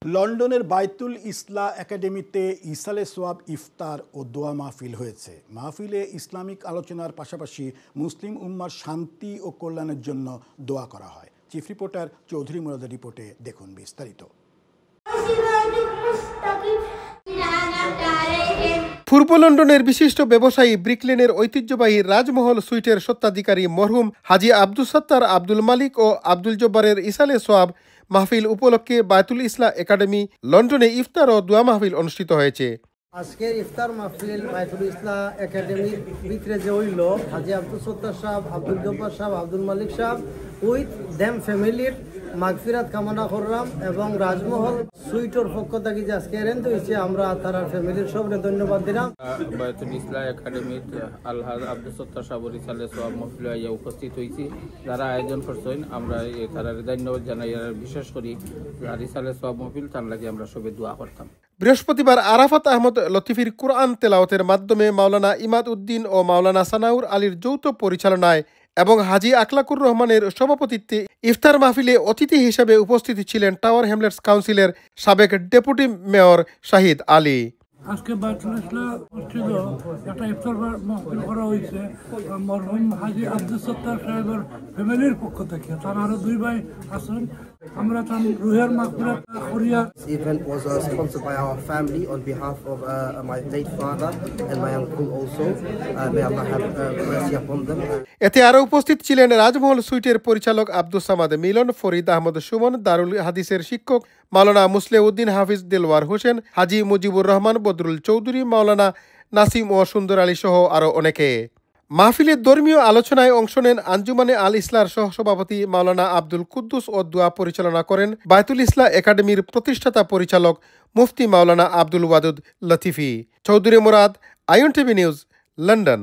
লন্ডনের বায়তুল ইসলা একাডেমিতে ইসালে সোয়াব ইফতার ও দোয়া মাহফিল হয়েছে। মাহফিলে ইসলামিক আলোচনার পাশাপাশি মুসলিম উম্মার শান্তি ও কল্যাণের জন্য দোয়া করা হয়। চিফ রিপোর্টার চৌধুরী মুরাদের রিপোর্টে দেখুন বিস্তারিত। পূর্ব লন্ডনের বিশিষ্ট ব্যবসায়ী ব্রিকলেনের ঐতিহ্যবাহী রাজমহল সুইটের স্বত্বাধিকারী মরহুম হাজি আব্দুল সত্তার, আব্দুল মালিক ও আব্দুল জব্বারের ইসালে সোয়াব মাহফিল উপলক্ষে বায়তুল ইসলা একাডেমি লন্ডনে ইফতার ও দোয়া মাহফিল অনুষ্ঠিত হয়েছে। আজকে ইফতার মাহফিল বায়তুল ইসলা একাডেমির ভিতরে যে হইল হাজি আব্দুল সত্তার সাহেব, আব্দুল জব্বার সাহেব, আব্দুল মালিক সাহেব উইথ দেম ফ্যামিলির মাগফিরাত কামনা করলাম এবং রাজমহল সুইটর পক্ষ থেকে যে আজকে অ্যারেঞ্জ হয়েছে আমরা তার ফ্যামিলির সবরে ধন্যবাদ দিলাম। বায়তুল ইসলা একাডেমির আলহাজ আব্দুল সত্তার সাহেবের ইসালে সোয়াব মাহফিল উপস্থিত হয়েছি। যারা আয়োজন করছেন আমরা তারা ধন্যবাদ জানাই। বিশেষ করি ইসালে সোয়াব মাহফিল তার লাগে আমরা সবাই দোয়া করতাম। বৃহস্পতিবার আরাফাত আহমদ লতিফির কুরআন তেলাওয়াতের মাধ্যমে মাওলানা ইমাদ উদ্দিন ও মাওলানা সানাউর আলীর যৌথ পরিচালনায় এবং হাজি আকলাকুর রহমানের সভাপতিত্বে ইফতার মাহফিলে অতিথি হিসেবে উপস্থিত ছিলেন টাওয়ার হ্যামলেটস কাউন্সিলের সাবেক ডেপুটি মেয়র শাহিদ আলী। আজকে বায়তুল ইসলা মসজিদে একটা ইফতার মাহফিল করা হয়েছে মরহুম হাজি আব্দুল সত্তার সাহেবের ফ্যামিলির পক্ষ থেকে। তার আরো দুই ভাই আছেন। আমরা তার রুহের মাগফিরাত করিয়া। This event was sponsored by our family on behalf of my late father and my uncle also. May Allah have mercy upon them. এতে আরো উপস্থিত ছিলেন রাজমহল সুইটের পরিচালক আব্দুল সামাদ মিলন, ফরিদ আহমদ সুমন, দারুল হাদিসের শিক্ষক মাওলানা মুসলেউদ্দিন হাফিজ দেলওয়ার হোসেন, হাজি মুজিবুর রহমান, বদরুল চৌধুরী, মাওলানা নাসিম ও সুন্দর আলী সহ আরো অনেকে। মাহফিলের ধর্মীয় আলোচনায় অংশ নেন আঞ্জুমানে আল ইসলার সহসভাপতি মাওলানা আব্দুল কুদ্দুস ও দোয়া পরিচালনা করেন বায়তুল ইসলা একাডেমির প্রতিষ্ঠাতা পরিচালক মুফতি মাওলানা Abdul Wadud Latifi. Chowdhury Murad, IN TV news, London.